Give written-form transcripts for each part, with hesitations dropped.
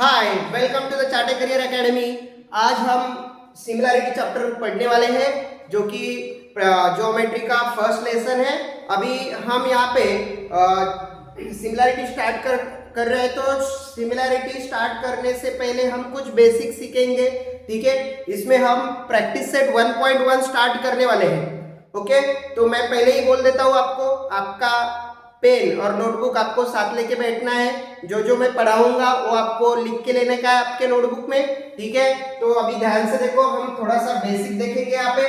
Hi, welcome to the चार्टे career academy. आज हम सिमिलैरिटी चैप्टर पढ़ने वाले हैं जो कि ज्योमेट्री का फर्स्ट लेसन है। अभी हम यहाँ पे सिमिलैरिटी स्टार्ट कर रहे हैं, तो सिमिलैरिटी स्टार्ट करने से पहले हम कुछ बेसिक सीखेंगे। ठीक है, इसमें हम प्रैक्टिस सेट 1.1 स्टार्ट करने वाले हैं। ओके, तो मैं पहले ही बोल देता हूँ आपको, आपका पेन और नोटबुक आपको साथ लेके बैठना है। जो जो मैं पढ़ाऊंगा वो आपको लिख के लेने का है आपके नोटबुक में। ठीक है, तो अभी ध्यान से देखो, हम थोड़ा सा बेसिक देखेंगे यहाँ पे।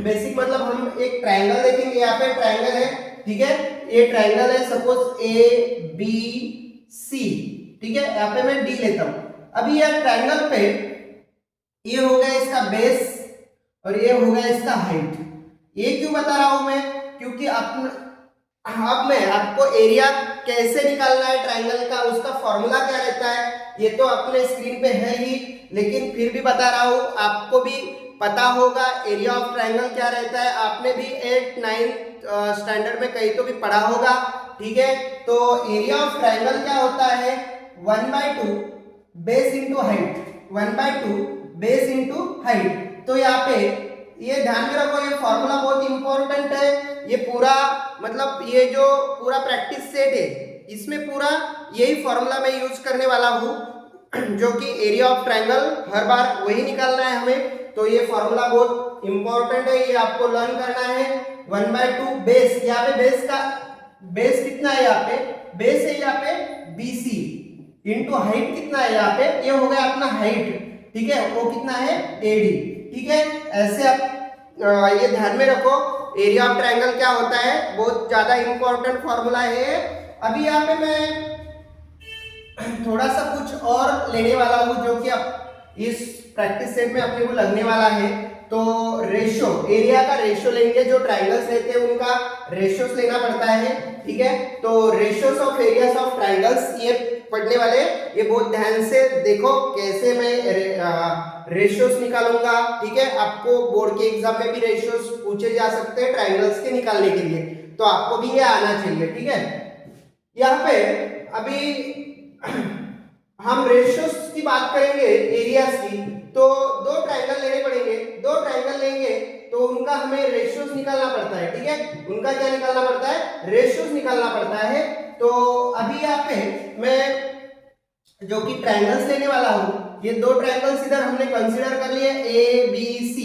बेसिक मतलब हम एक ट्रायंगल देखेंगे। यहाँ पे ट्रायंगल है, ठीक है, ये ट्रायंगल है, सपोज ए बी सी। ठीक है, यहाँ पे मैं डी लेता हूँ। अभी यह ट्रायंगल पे ये हो गया इसका बेस और ये हो गया इसका हाइट। ये क्यों बता रहा हूं मैं, क्योंकि अब मैं आपको एरिया कैसे निकालना है ट्रायंगल का, उसका फॉर्मूला क्या रहता है, ये तो अपने स्क्रीन पे है ही, लेकिन फिर भी बता रहा हूँ, आपको भी पता होगा एरिया ऑफ ट्रायंगल क्या रहता है। आपने भी 8-9 स्टैंडर्ड में कहीं तो भी पढ़ा होगा। ठीक है, तो एरिया ऑफ ट्रायंगल क्या होता है, 1/2 base into height, 1/2 base into height. तो यहाँ पे ये ध्यान में रखो, ये फॉर्मूला बहुत इंपॉर्टेंट है। ये पूरा मतलब ये जो पूरा प्रैक्टिस सेट है, इसमें पूरा यही फॉर्मूला मैं यूज करने वाला हूँ, जो कि एरिया ऑफ ट्रायंगल हर बार वही निकालना है हमें। तो ये फॉर्मूला बहुत इंपॉर्टेंट है, ये आपको लर्न करना है। 1/2 बेस, यहाँ पे बेस का बेस कितना है, यहाँ पे बेस है यहाँ पे BC इंटू हाइट कितना है यहाँ पे, ये हो गया अपना हाइट। ठीक है, वो कितना है AD। ठीक है, ऐसे आप ये ध्यान में रखो, एरिया ऑफ ट्रायंगल क्या होता है, बहुत ज्यादा इंपॉर्टेंट फॉर्मूला है। अभी यहाँ पे मैं थोड़ा सा कुछ और लेने वाला हूँ जो कि अब इस प्रैक्टिस सेट में अपने को लगने वाला है। तो रेशो, एरिया का रेशो लेंगे, जो ट्रायंगल्स रहते हैं उनका रेशोस लेना पड़ता है। ठीक है, तो ratios of areas of triangles ये पढ़ने वाले, ये बहुत ध्यान से देखो कैसे मैं रेशोस निकालूंगा। ठीक है, आपको बोर्ड के एग्जाम में भी रेशोस पूछे जा सकते हैं ट्रायंगल्स के निकालने के लिए, तो आपको भी ये आना चाहिए। ठीक है, यहाँ पे अभी हम रेशियोस की बात करेंगे एरियाज की, तो दो ट्रायंगल लेने पड़ेंगे। दो ट्रायंगल लेंगे तो उनका हमें रेशियोस निकालना पड़ता है। ठीक है, उनका क्या निकालना पड़ता है, रेशियोस निकालना पड़ता है। तो अभी यहाँ पे मैं जो कि ट्रायंगल्स लेने वाला हूँ, ये दो ट्रायंगल्स इधर हमने कंसीडर कर लिए ABC।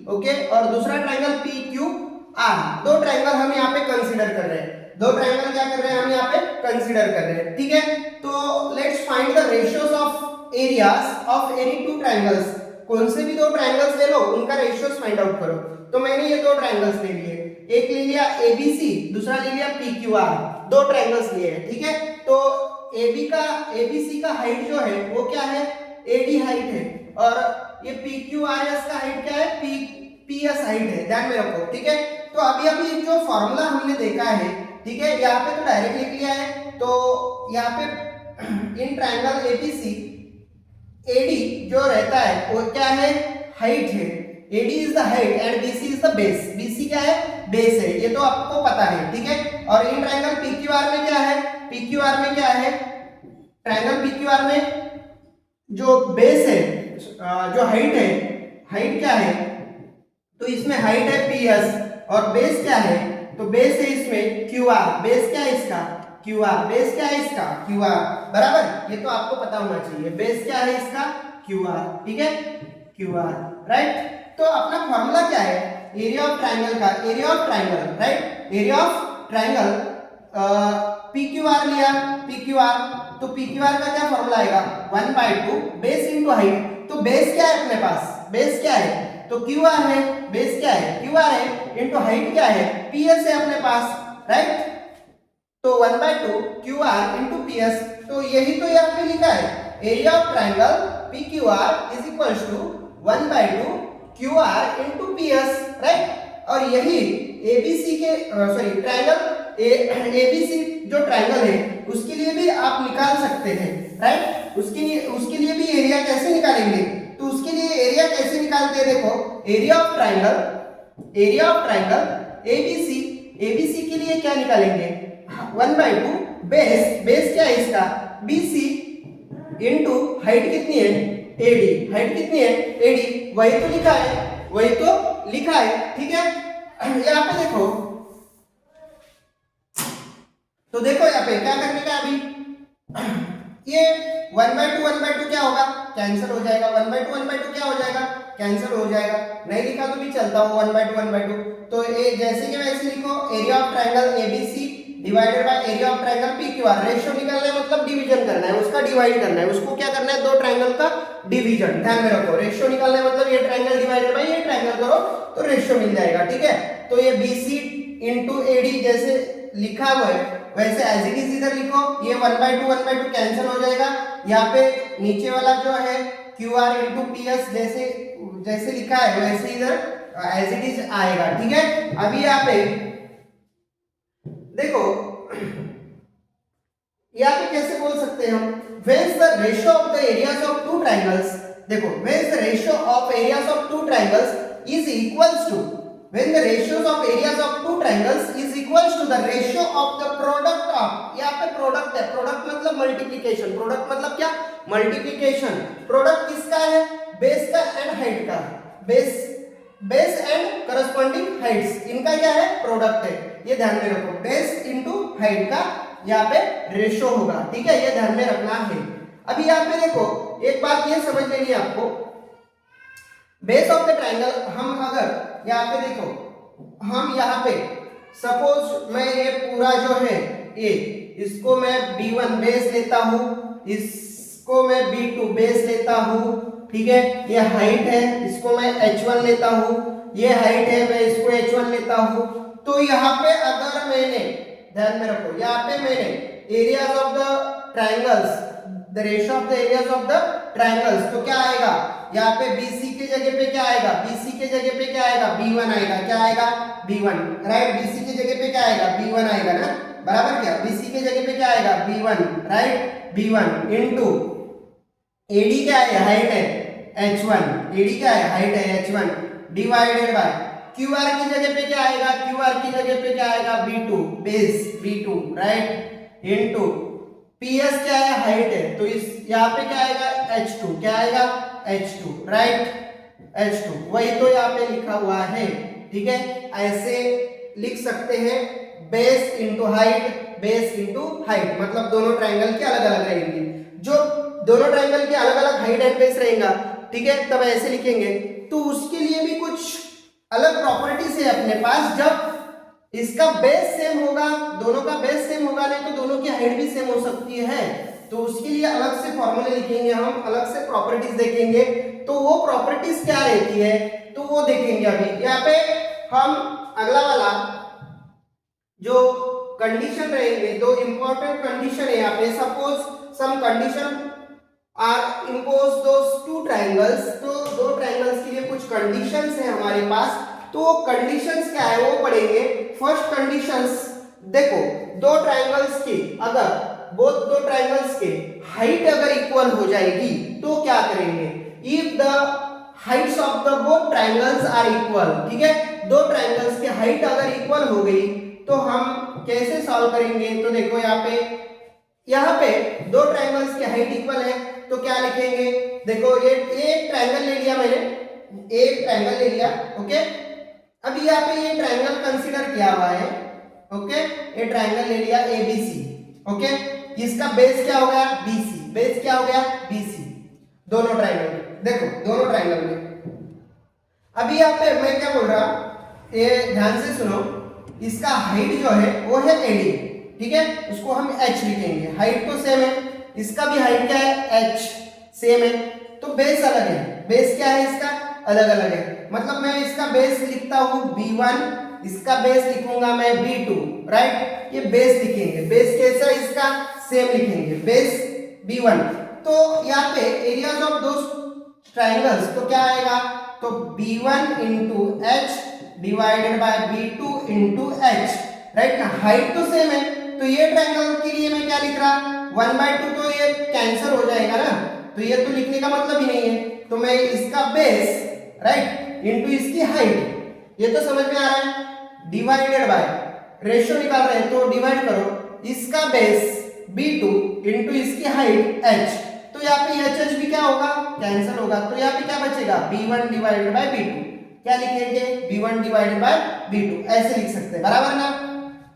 ओके, और दूसरा ट्रायंगल PQR। दो ट्रायंगल हम यहाँ पे कंसीडर कर रहे हैं, दो ट्रायंगल क्या कर रहे हैं हम यहाँ पे कंसीडर कर रहे हैं। ठीक है, तो let's find the ratios of areas of any two triangles. कौन से भी दो ट्रायंगल्स ले लो, उनका रेशियोस फाइंड आउट करो। तो मैंने ये दो ट्रायंगल्स ले लिए, एक ले लिया ABC, दूसरा ले लिया PQR, दो ट्रायंगल्स लिए हैं। ठीक है, तो ABC का हाइट जो है वो क्या है, AD हाइट है, और ये PQRS का हाइट क्या है, PS हाइट है, ध्यान में रखो। ठीक है, तो अभी जो फॉर्मूला हमने देखा है, ठीक है, यहाँ पे तो डायरेक्ट लिख लिया है। तो यहाँ पे इन ट्रायंगल ABC AD जो रहता है वो क्या है, हाइट है। AD is the height and BC is the base. BC क्या है, बेस है, ये तो आपको पता है। ठीक है, और इन ट्रायंगल PQR में क्या है, PQR में क्या है, ट्रायंगल PQR में जो बेस है, जो हाइट है, हाइट क्या है, तो इसमें हाइट है PS और बेस क्या है, तो बेस है इसमें QR। बेस क्या है इसका, QR। बेस क्या है इसका, QR। बराबर, ये तो आपको पता होना चाहिए, बेस क्या है इसका, QR। ठीक है, QR, राइट। तो अपना फॉर्मूला क्या है एरिया ऑफ ट्रायंगल का, area of triangle, right, area of triangle PQR लिया, PQR, तो PQR का क्या फॉर्मूला आएगा, 1/2 बेस इंटू हाइट। तो बेस क्या है अपने पास, बेस क्या है, तो QR है, बेस क्या है, QR है, इंटू हाइट क्या है, PS है अपने पास, राइट। तो 1/2 QR इंटू PS, तो यही तो यहाँ पे लिखा है, area of triangle PQR is equals to 1/2 QR into PS, right. और यही ABC के ट्रायंगल ABC जो ट्रायंगल है उसके लिए भी आप निकाल सकते हैं, राइट। उसके लिए भी एरिया कैसे निकालेंगे, तो उसके लिए एरिया कैसे निकालते हैं, देखो एरिया ऑफ ट्रायंगल ABC के लिए क्या निकालेंगे, 1/2 बेस क्या है इसका, BC इंटू हाइट कितनी है एडी, हाइट कितनी है एडी, वही तो लिखा है, वही तो लिखा है, ठीक है। यहाँ पे देखो, तो देखो यहाँ पे क्या करने का अभी, ये 1/2 क्या होगा, कैंसिल हो जाएगा, 1/2 क्या हो जाएगा, कैंसिल हो जाएगा, नहीं लिखा तो भी चलता हो 1/2, तो ये जैसे कि वैसे लिखो, area of triangle ABC divided by area of triangle PQR, ratio निकालना है मतलब डिवीजन करना है, उसका डिवाइड करना है, उसको क्या करना है, दो ट्रायंगल का डिवीजन, ध्यान में रखो, रेशियो निकालना है मतलब ये ट्रायंगल डिवाइडेड बाय ये ट्रायंगल करो तो रेशियो मिल जाएगा, ठीक है। तो ये बीसी इंटू एडी जैसे लिखा हुआ है वैसे एज इट इज इधर लिखो, ये 1/2 कैंसिल हो जाएगा, यहाँ पे नीचे वाला जो है QR इंटू PS जैसे जैसे लिखा है वैसे इधर एज इट इज आएगा, ठीक है। अभी यहाँ पे देखो, यहाँ पे कैसे बोल सकते हैं हम, when the ratio of the areas of two triangles, देखो when the ratio of areas of two triangles is equals to, when the ratios of areas of two triangles is equals to the ratio of the product of, यहाँ पे product है, product मतलब multiplication, product मतलब क्या, multiplication, product किसका है, base का and height का, बेस एंड करस्पॉन्डिंग हाइट्स, इनका क्या है, प्रोडक्ट है, ये ध्यान में रखो, बेस इंटू हाइट का यहाँ पे रेशियो होगा, ठीक है, ये ध्यान में रखना है। अभी यहाँ पे देखो एक बात ये समझ लेनी है आपको, बेस ऑफ द ट्रायंगल, हम अगर यहाँ पे देखो, हम यहाँ पे सपोज मैं ये पूरा जो है ए, इसको मैं B1 बेस लेता हूँ, इसको मैं B2 बेस लेता हूँ, ठीक है, ये हाइट है, इसको मैं H1 लेता हूँ, ये हाइट है, मैं इसको H1 लेता हूँ, तो यहाँ पे अगर मैंने, ध्यान में रखो, यहाँ पे मैंने areas of the triangles, the ratio of the areas of the triangles, तो क्या आएगा, यहाँ पे BC के जगह पे क्या आएगा, BC के जगह पे क्या आएगा, B1 आएगा, क्या आएगा, B1, राइट, BC के जगह पे क्या आएगा, B1 आएगा ना, बराबर, क्या BC के जगह पे क्या आएगा, B1, right, B1 into AD क्या है, हाइट है H1, AD क्या है, हाइट है H1, डिवाइडेड बाय QR की जगह पे क्या आएगा, QR की जगह पे क्या आएगा, B2 base, B2, right, into PS क्या है, हाइट है, तो इस यहाँ पे क्या आएगा, H2, क्या आएगा, H2, राइट, H2, वही तो यहाँ पे लिखा हुआ है, ठीक है, ऐसे लिख सकते हैं, base into height, base into height, मतलब दोनों ट्रायंगल के अलग अलग रहेंगे, जो दोनों ट्रायंगल के अलग अलग हाइट एंड बेस रहेगा, ठीक है, तब ऐसे लिखेंगे। तो उसके लिए भी कुछ अलग प्रॉपर्टीज है अपने पास, जब इसका बेस सेम होगा, दोनों का बेस सेम होगा, नहीं तो दोनों की हाइट भी सेम हो सकती है, तो उसके लिए अलग से फॉर्मूले लिखेंगे हम, अलग से प्रॉपर्टीज देखेंगे, तो वो प्रॉपर्टीज क्या रहती है तो वो देखेंगे। अभी यहाँ पे हम अगला वाला जो कंडीशन रहेंगे, दो इंपॉर्टेंट कंडीशन है यहाँ पे, suppose some condition are impose those two triangles, तो दो ट्रायंगल्स के लिए कुछ कंडीशंस है हमारे पास, तो वो कंडीशंस क्या है वो पढ़ेंगे। फर्स्ट कंडीशंस देखो, दो ट्रायंगल्स की अगर दो ट्रायंगल्स के हाइट अगर इक्वल हो जाएगी तो क्या करेंगे, if the heights of the both triangles are equal, ठीक है, दो ट्रायंगल्स की हाइट अगर इक्वल हो गई तो हम कैसे सॉल्व करेंगे, तो देखो यहाँ पे दो ट्रायंगल्स की हाइट इक्वल है तो क्या लिखेंगे, देखो ये एक ट्रायंगल ले लिया मैंने, एक ट्रायंगल ले लिया, ओके, अभी यहाँ पे ये ट्रायंगल कंसीडर किया हुआ है, ओके, ये ट्रायंगल ले लिया ABC, ओके, इसका बेस क्या हो गया BC, बेस क्या हो गया BC, दोनों ट्रायंगल में, देखो दोनों ट्रायंगल में। अभी यहाँ पे मैं क्या बोल रहा, ये ध्यान से सुनो, इसका हाइट जो है वो है AD, ठीक है, उसको हम H लिखेंगे, हाइट तो सेम है, इसका भी हाइट क्या है H सेम है, तो बेस अलग है, बेस क्या है इसका अलग अलग है, मतलब मैं इसका बेस लिखता हूँ B1, इसका बेस लिखूंगा मैं B2, राइट, ये बेस लिखेंगे, बेस कैसा इसका सेम लिखेंगे, बेस B1, तो यहाँ पे एरियाज ऑफ दो ट्रायंगल्स तो क्या आएगा, तो B1 into H divided by B2 into H, right ना, हाइट तो सेम है, तो ये ट्रायंगल के लिए मैं क्या लिख रहा 1/2, तो ये कैंसिल हो जाएगा ना, तो ये तो लिखने का मतलब ही नहीं है, तो मैं इसका बेस, राइट, इंटू इसकी हाइट, ये तो समझ में आ रहा है, डिवाइडेड बाय रेशियो निकाल रहे हैं तो डिवाइड करो, इसका बेस B2 इंटू इसकी हाइट H, तो यहाँ पे एच भी क्या होगा, कैंसिल होगा। तो यहाँ पे क्या बचेगा, b1 डिवाइडेड बाय b2। क्या लिखेंगे, b1 डिवाइडेड बाय b2 ऐसे लिख सकते हैं, बराबर ना।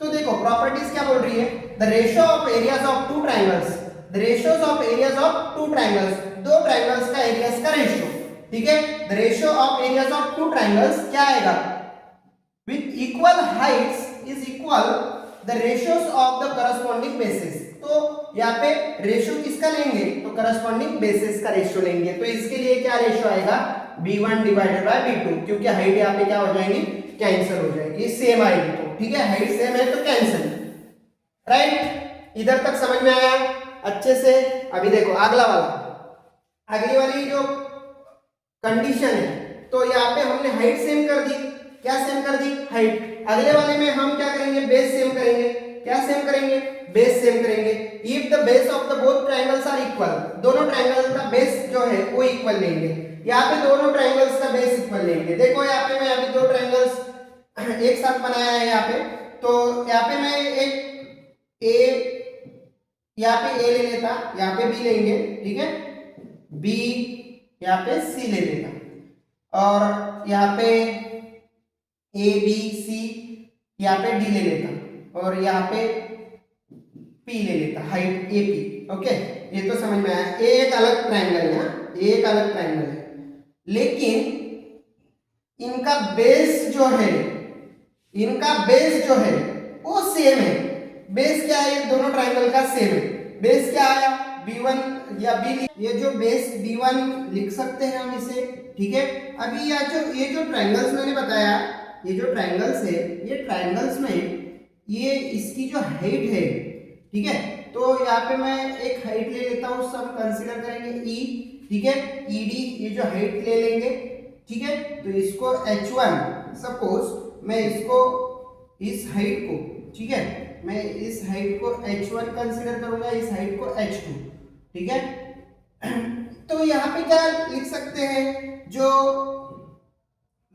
तो देखो प्रॉपर्टीज क्या बोल रही है, the ratio of areas of two triangles, the ratios of areas of two triangles, दो ट्राइंगल्स का एरियाज का रेशियो, ठीक है। The ratio of areas of two triangles क्या आएगा, with equal Heights is equal the ratios of the corresponding basis. तो यहाँ पे रेशियो किसका लेंगे, तो करस्पॉन्डिंग बेसिस का रेशियो लेंगे। तो इसके लिए क्या रेशियो आएगा, b1 डिवाइडेड बाय b2, क्योंकि हाइट यहाँ पे क्या हो जाएगी, कैंसिल हो जाएगी, सेम आएगी। तो ठीक है, हाइट सेम है तो कैंसिल, राइट। इधर तक समझ में आया अच्छे से। अभी देखो अगला वाला, अगली वाली जो कंडीशन है, तो यहाँ पे हमने हाइट सेम कर दी, क्या सेम कर दी, हाइट। अगले वाले में हम क्या करेंगे, बेस सेम करेंगे। क्या सेम करेंगे, बेस सेम करेंगे। If the base of the both triangles are equal, दोनों ट्रायंगल का बेस जो है वो इक्वल लेंगे। यहाँ पे दोनों ट्रायंगल्स का बेस इक्वल लेंगे। देखो यहाँ पे मैं अभी दो ट्रायंगल्स एक साथ बनाया है यहाँ पे, तो यहाँ पे मैं एक ए, यहाँ पे ए ले लेता, यहाँ पे बी लेंगे, ठीक है, बी यहाँ पे सी ले लेता, और यहाँ पे ए बी सी यहाँ पे डी ले लेता, और यहाँ पे पी ले लेता, हाइट ए पी। ओके, ये तो समझ में आया। ए एक अलग ट्रायंगल है, ए एक अलग ट्रायंगल है, लेकिन इनका बेस जो है, इनका बेस जो है वो सेम है। बेस क्या है, दोनों ट्रायंगल का सेम है। बेस क्या आया, b1 या b, ये जो बेस b1 लिख सकते हैं हम इसे, ठीक है। अभी ये जो ट्रायंगल्स मैंने बताया, ये जो ट्रायंगल्स है, ये ट्रायंगल्स में ये इसकी जो हाइट है, ठीक है, तो यहाँ पे मैं एक हाइट ले लेता हूँ, सब कंसीडर करेंगे e, ठीक है, ed, ये जो हाइट ले लेंगे, ठीक है। तो इसको h1, सपोज मैं इसको इस हाइट को, ठीक है, मैं इस हाइट को h1 कंसीडर करूंगा, इस हाइट को h2, ठीक है। तो यहाँ पे क्या लिख सकते हैं, जो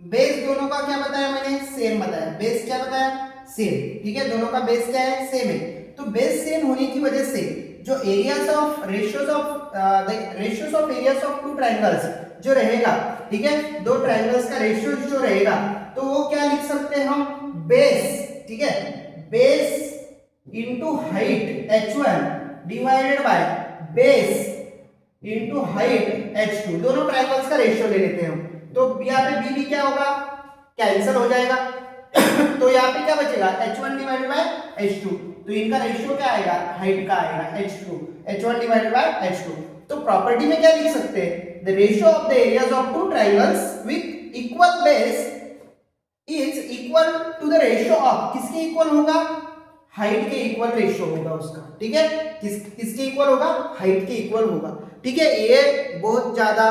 बेस दोनों का क्या बताया मैंने, सेम बताया। बेस क्या बताया, सेम, ठीक है, दोनों का बेस क्या है, सेम है। तो बेस सेम होने की वजह से जो areas of ratios of areas of two triangles जो रहेगा, ठीक है, दो ट्रायंगल्स का रेशियो जो रहेगा, तो वो क्या लिख सकते हैं हम, बेस, ठीक है, base into height h1 divided by base into height h2, दोनों ट्रायंगल्स का रेशियो ले लेते हैं हम। तो यहाँ पे b भी क्या होगा, कैंसिल हो जाएगा। तो यहाँ पे क्या बचेगा, h1 डिवाइडेड बाय h2, तो इनका रेशियो क्या आएगा, हाइट का आएगा h2, h1 divided by h2। तो प्रॉपर्टी में क्या लिख सकते हैं, the ratio of the areas of two triangles with equal base is equal to the ratio of, किसके इक्वल होगा, हाइट के इक्वल रेशियो होगा उसका, ठीक है। किसके इक्वल होगा, हाइट के इक्वल होगा, ठीक है। ये बहुत ज्यादा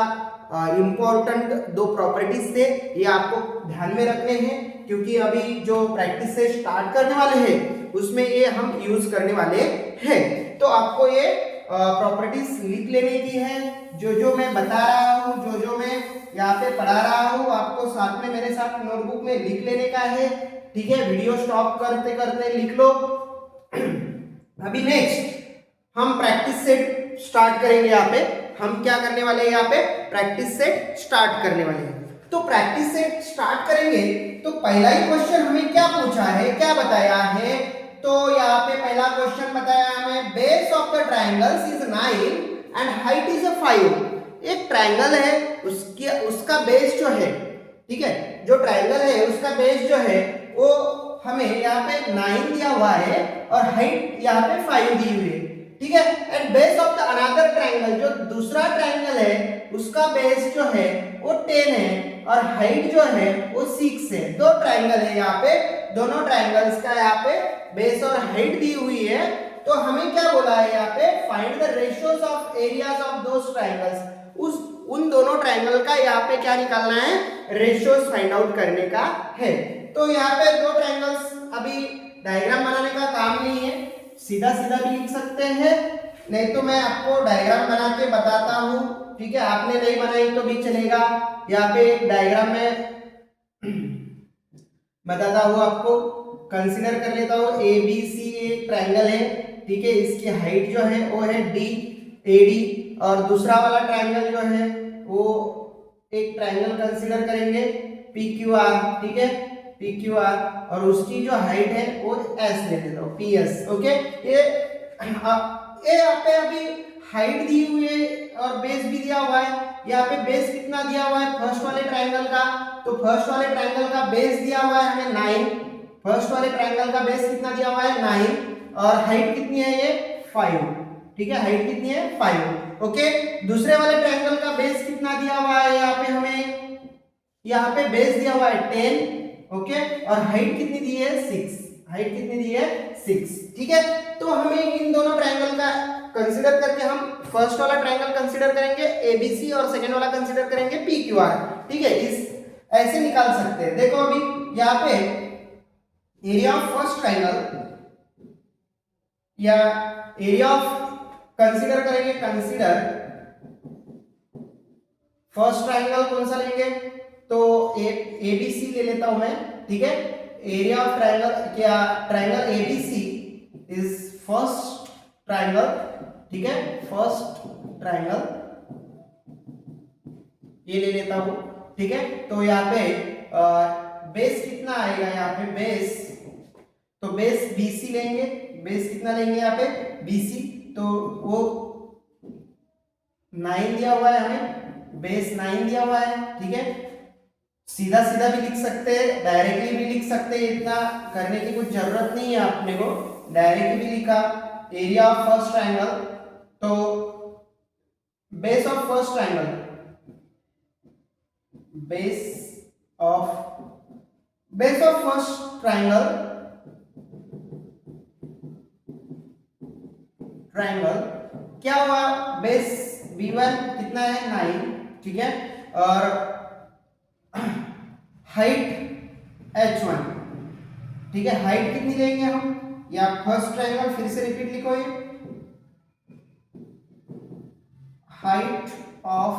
इंपॉर्टेंट दो प्रॉपर्टीज थे, ये आपको ध्यान में रखने हैं, क्योंकि अभी जो प्रैक्टिस से स्टार्ट करने वाले हैं उसमें ये हम यूज करने वाले हैं। तो आपको ये प्रॉपर्टीज लिख लेने की है, जो मैं बता रहा हूँ, जो मैं यहाँ पे पढ़ा रहा हूँ, आपको साथ में मेरे साथ नोटबुक में लिख लेने का है, ठीक है। वीडियो स्टॉप करते करते लिख लो। अभी नेक्स्ट हम प्रैक्टिस सेट स्टार्ट करेंगे। यहाँ पे हम क्या करने वाले हैं, यहाँ पे प्रैक्टिस सेट स्टार्ट करने वाले हैं। तो प्रैक्टिस सेट स्टार्ट करेंगे तो पहला ही क्वेश्चन हमें क्या पूछा है, क्या बताया है, तो यहाँ पे पहला क्वेश्चन बताया हमें, base of the triangles is 9 and height is 5। एक ट्रायंगल है, उसका बेस जो है, ठीक है, जो ट्रायंगल है उसका बेस जो है वो हमें यहाँ पे 9 दिया हुआ है और हाइट यहाँ पे 5 दी हुई है, ठीक है। And base of the another triangle, जो दूसरा ट्रायंगल है उसका बेस जो है वो 10 है और हाइट जो है वो 6 है। दो ट्रायंगल है यहाँ पे, दोनों ट्रायंगल्स का यहाँ पे बेस और हाइट दी हुई है। तो हमें क्या बोला है यहाँ पे, find the ratios of areas of those triangles, उन दोनों ट्रायंगल का यहाँ पे क्या निकालना है, रेशियोज फाइंड आउट करने का है। तो यहाँ पे दो ट्रायंगल्स, अभी डायग्राम बनाने का काम नहीं है, सीधा सीधा भी लिख सकते हैं, नहीं तो मैं आपको डायग्राम बना के बताता हूँ, ठीक है। आपने नहीं बनाई तो भी चलेगा। यहाँ पे एक डायग्राम में बताता हूँ आपको, कंसीडर कर लेता हूँ ए बी सी एक ट्रायंगल है, ठीक है। इसकी हाइट जो है वो है डी, ए डी, और दूसरा वाला ट्रायंगल जो है वो एक ट्रायंगल कंसीडर करेंगे पी क्यू आर, ठीक है, पी क्यू आर, और उसकी जो हाइट है वो एस ले लेता हूँ, पी एस। ओके, ये यहाँ पे अभी हाइट दी हुई है और बेस भी दिया हुआ है। यहाँ पे बेस कितना दिया हुआ है फर्स्ट वाले ट्रायंगल का, तो फर्स्ट वाले ट्रायंगल का बेस दिया हुआ है हमें 9, फर्स्ट वाले ट्रायंगल का बेस कितना दिया हुआ है 9, और हाइट कितनी है ये 5, ठीक है, हाइट कितनी है 5। ओके, दूसरे वाले ट्रायंगल का बेस कितना दिया हुआ है यहाँ पे हमें, यहाँ पे बेस दिया हुआ है 10, ओके, और हाइट कितनी दी है 6, हाइट कितनी दी है 6, ठीक है। तो हमें इन दोनों ट्रायंगल का कंसीडर करके हम फर्स्ट वाला ट्रायंगल कंसीडर करेंगे एबीसी और सेकंड वाला कंसीडर करेंगे पीक्यूआर, ठीक है, इस ऐसे निकाल सकते हैं। देखो अभी यहाँ पे एरिया ऑफ फर्स्ट ट्रायंगल या एरिया ऑफ कंसीडर करेंगे, कंसीडर फर्स्ट ट्रायंगल कौन सा लेंगे, तो एबीसी ले लेता हूं मैं, ठीक है। एरिया ऑफ ट्रायंगल क्या, triangle ABC is first triangle, ठीक है, फर्स्ट ट्रायंगल ये ले लेता हूं, ठीक है। तो यहाँ पे बेस कितना आएगा, यहाँ पे बेस, तो बेस बीसी लेंगे, बेस कितना लेंगे यहाँ पे बीसी, तो वो 9 दिया हुआ है हमें, बेस 9 दिया हुआ है, ठीक है। सीधा सीधा भी लिख सकते हैं, डायरेक्टली भी लिख सकते हैं, इतना करने की कुछ जरूरत नहीं है अपने को, डायरेक्टली भी लिखा एरिया ऑफ फर्स्ट ट्रायंगल, तो base of first triangle, base of first triangle क्या हुआ, बेस b1 कितना है 9, ठीक है, और हाइट h1, ठीक है, हाइट कितनी लेंगे हम, या फर्स्ट ट्रायंगल फिर से रिपीट लिखो, ये हाइट ऑफ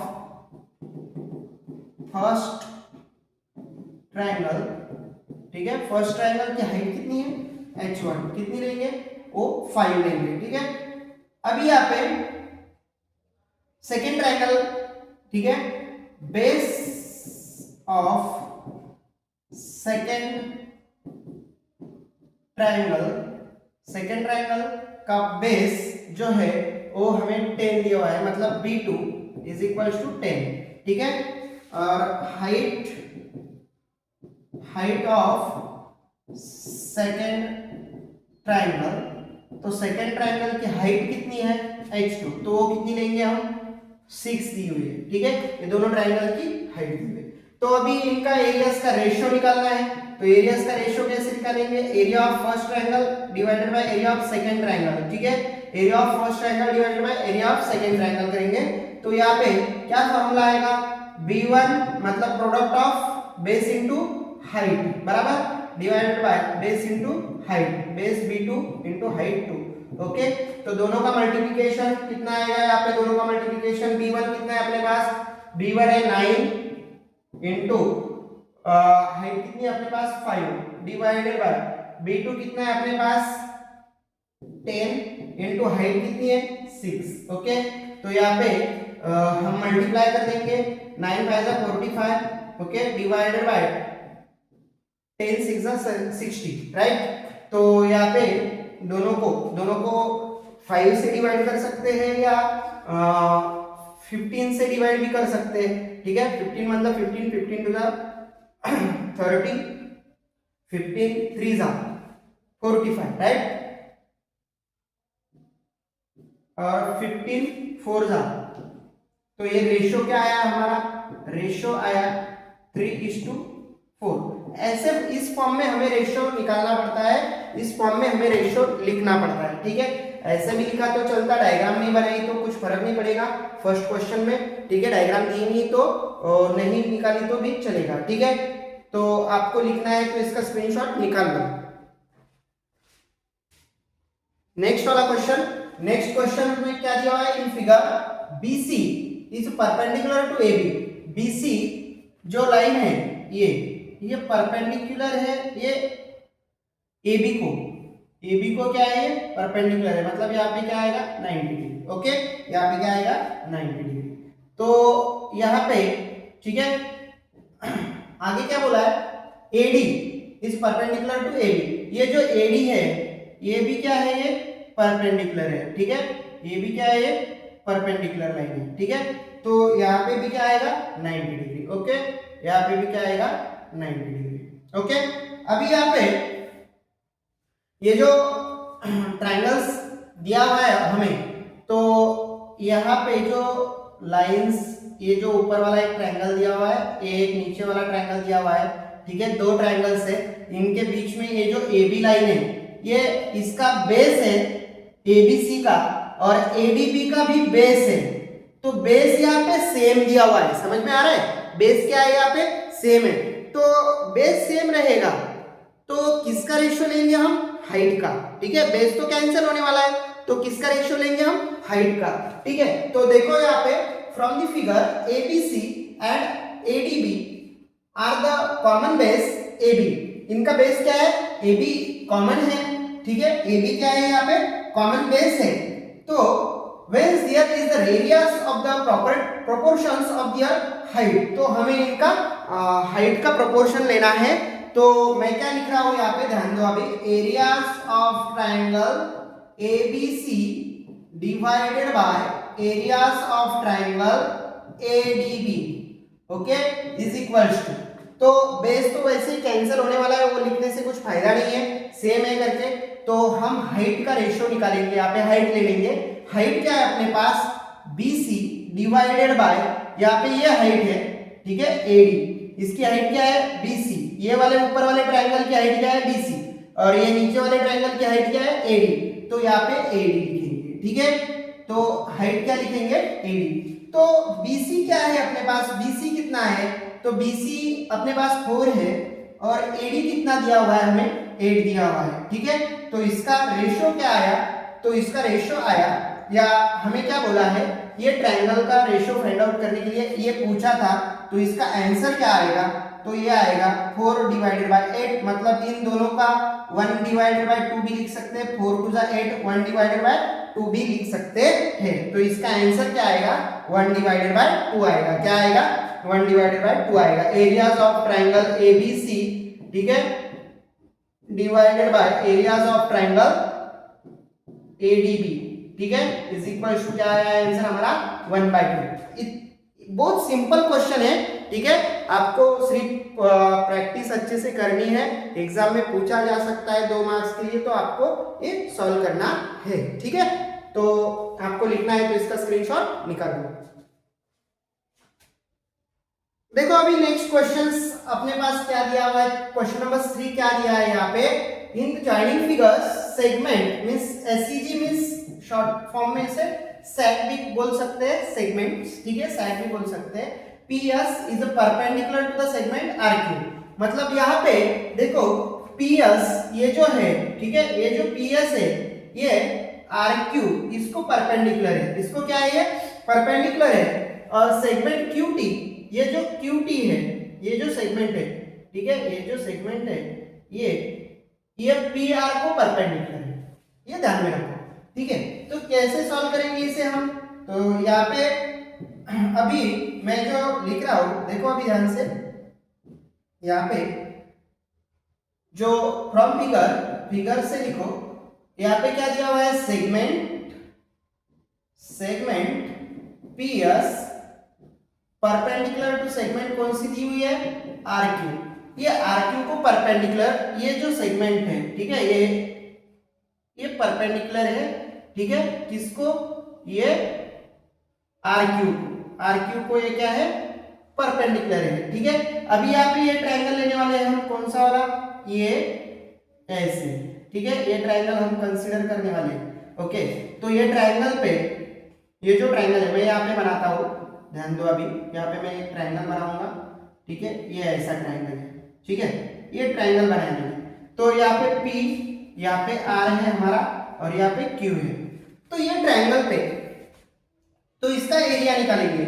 फर्स्ट ट्रायंगल, ठीक है, फर्स्ट ट्रायंगल की हाइट कितनी है h1, कितनी लेंगे वो 5 लेंगे, ठीक है। अभी यहाँ पे सेकेंड ट्रायंगल, ठीक है, बेस ऑफ सेकेंड ट्रायंगल का बेस जो है वो हमें 10 दिया हुआ है, मतलब b2 इज इक्वल टू 10, ठीक है, और हाइट ऑफ सेकेंड ट्रायंगल, तो सेकेंड ट्रायंगल की हाइट कितनी है h2, तो वो कितनी लेंगे हम 6 दी हुई है, ठीक है, ये दोनों ट्रायंगल की हाइट दी हुई है। तो अभी इनका एरियाज का रेशियो निकालना है, तो एरियाज का रेशियो कैसे निकालेंगे, area of first triangle divided by area of second triangle, ठीक है, area of first triangle divided by area of second triangle करेंगे। तो यहाँ पे क्या फॉर्मूला आएगा, b1 मतलब product of base into height बराबर divided by base into height, base b2 into height 2, okay. तो दोनों का मल्टीप्लिकेशन कितना आएगा, यहाँ पे दोनों का मल्टीप्लिकेशन b1 कितना है अपने पास, b1 है 9 इनटू हाइट कितनी है अपने पास 5 डिवाइडेड बाय b2 कितना है अपने पास 10 इनटू हाइट कितनी है 6, ओके। तो यहाँ पे हम मल्टीप्लाई कर देंगे, 9 5 जा 45, ओके, डिवाइडेड बाय 10 6 जा 60, राइट। तो यहाँ पे दोनों को 5 से डिवाइड कर सकते हैं या 15 से डिवाइड भी कर सकते हैं, ठीक है, 15 मतलब 15 टू जा 30, 15 3 जा 45, राइट, और 15 4 जा, तो ये रेशियो क्या आया हमारा, रेशियो आया 3:4। ऐसे इस फॉर्म में हमें रेशियो निकालना पड़ता है, इस फॉर्म में हमें रेशियो लिखना पड़ता है, ठीक है। ऐसे भी लिखा तो चलता, डायग्राम नहीं बनाई तो कुछ फर्क नहीं पड़ेगा फर्स्ट क्वेश्चन में, ठीक है, डायग्राम दी नहीं तो नहीं निकाली तो भी चलेगा, ठीक है। तो आपको लिखना है तो इसका स्क्रीनशॉट निकाल लो। नेक्स्ट वाला क्वेश्चन, नेक्स्ट क्वेश्चन में क्या दिया हुआ है, in figure BC is perpendicular to AB, BC जो लाइन है ये परपेंडिकुलर है ये AB को क्या है, ये परपेंडिकुलर है, मतलब यहाँ पे क्या आएगा 90 डिग्री, ओके, यहाँ पे क्या आएगा 90 डिग्री। तो यहाँ पे ठीक है, आगे क्या बोला है, AD is perpendicular to AB। ये जो AD है ये भी क्या है, ये परपेंडिकुलर है, ठीक है, ये भी क्या है, ये परपेंडिकुलर लाइन है, ठीक है। तो यहाँ पे भी क्या आएगा 90 डिग्री, ओके, यहाँ पे भी क्या आएगा 90 डिग्री, ओके। अभी यहाँ पे ये जो ट्रायंगल्स दिया हुआ है हमें, तो यहाँ पे जो लाइंस, ये जो ऊपर वाला एक ट्रायंगल दिया हुआ है, एक नीचे वाला ट्रायंगल दिया हुआ है, ठीक है, दो ट्रायंगल्स है, इनके बीच में ये जो AB लाइन है, ये इसका बेस है ABC का, और ADB का भी बेस है। तो बेस यहाँ पे सेम दिया हुआ है, समझ में आ रहा है, बेस क्या है यहाँ पे सेम है। तो बेस सेम रहेगा तो किसका रेशियो लेंगे हम, हाइट का, ठीक है, बेस तो कैंसिल होने वाला है, तो किसका रेशियो लेंगे हम, हाइट का, ठीक है। तो देखो यहाँ पे from the figure ABC and ADB are the common base AB। इनका बेस क्या है, AB कॉमन है, ठीक है, AB क्या है यहाँ पे कॉमन बेस है। तो whence there is the radius of the proportions of their height, तो हमें इनका हाइट का प्रोपोर्शन लेना है। तो मैं क्या लिख रहा हूं यहाँ पे, ध्यान दो अभी, areas of triangle ABC divided by areas of triangle ADB, okay, is equals to, तो बेस तो वैसे ही कैंसिल होने वाला है, वो लिखने से कुछ फायदा नहीं है, सेम है करके। तो हम हाइट का रेशियो निकालेंगे, यहाँ पे हाइट ले लेंगे। हाइट क्या है अपने पास, BC डिवाइडेड बाय, यहाँ पे ये हाइट है, ठीक है, AD, इसकी हाइट क्या है BC, ये वाले ऊपर वाले ट्रायंगल की हाइट क्या है BC, और ये नीचे वाले ट्रायंगल की हाइट क्या है AD, तो यहाँ पे AD लिखेंगे, ठीक है। तो हाइट क्या लिखेंगे AD। तो BC क्या है अपने पास, BC कितना है, तो BC अपने पास 4 है, और AD कितना दिया हुआ है हमें, 8 दिया हुआ है, ठीक है। तो इसका रेशियो क्या आया, तो इसका रेशियो आया, या हमें क्या बोला है, ये ट्रायंगल का रेशियो फाइंड आउट करने के लिए ये पूछा था, तो इसका आंसर क्या आएगा, तो ये आएगा 4 डिवाइडेड बाय 8, मतलब इन दोनों का 1 डिवाइडेड बाय 2 भी लिख सकते हैं, 4 2 8, 1 डिवाइडेड बाय 2 भी लिख सकते हैं। तो इसका आंसर क्या आएगा, 1 डिवाइडेड बाय 2 आएगा, क्या आएगा 1 डिवाइडेड बाय 2 आएगा। एरियाज ऑफ ट्रायंगल ABC, ठीक है, divided by areas of triangle ADB, ठीक है, इज इक्वल टू क्या आया आंसर हमारा 1/2। बहुत सिंपल क्वेश्चन है, ठीक है, आपको सिर्फ प्रैक्टिस अच्छे से करनी है, एग्जाम में पूछा जा सकता है 2 मार्क्स के लिए, तो आपको ये सॉल्व करना है, ठीक है। तो आपको लिखना है, तो इसका स्क्रीनशॉट निकाल दो। देखो अभी नेक्स्ट क्वेश्चंस अपने पास क्या दिया हुआ है, क्वेश्चन नंबर 3 क्या दिया है यहाँ पे, in joining figures segment means SCG means short form में से सेग भी बोल सकते हैं, सेगमेंट्स, ठीक है, सेग भी बोल सकते हैं। PS is perpendicular to the segment RQ, मतलब यहाँ पे देखो PS ये जो है, ठीक है, ये जो PS है ये RQ इसको परपेंडिकुलर है, इसको क्या है ये परपेंडिकुलर है, और सेगमेंट QT ये जो QT है, ये जो सेगमेंट है, ठीक है, ये जो सेगमेंट है ये PR को परपेंडिकुलर है, ये ध्यान में रखो, ठीक है। तो कैसे सॉल्व करेंगे इसे हम, तो यहाँ पे अभी मैं जो लिख रहा हूं देखो अभी ध्यान से, यहाँ पे जो फ्रॉम फिगर से लिखो, यहाँ पे क्या दिया हुआ है, segment PS perpendicular to segment कौन सी दी हुई है, RQ, ये RQ को परपेंडिकुलर, ये जो सेगमेंट है, ठीक है, ये परपेंडिकुलर है, ठीक है, किसको, ये RQ को ये क्या है परपेंडिकुलर है, ठीक है। अभी यहाँ पे ये ट्रायंगल लेने वाले हैं हम, कौन सा वाला, ये ऐसे, ठीक है, ये ट्रायंगल हम कंसीडर करने वाले हैं, ओके। तो ये ट्रायंगल पे, ये जो ट्रायंगल है मैं यहाँ पे बनाता हूँ, ध्यान दो अभी, यहाँ पे मैं एक ट्रायंगल बनाऊंगा, ठीक है, ये ऐसा ट्रायंगल है, ठीक है, ये ट्रायंगल बनाया मैंने। तो यहाँ पे P, यहाँ पे R है हमारा, और यहाँ पे Q है। तो ये ट्रायंगल पे, तो इसका एरिया निकालेंगे,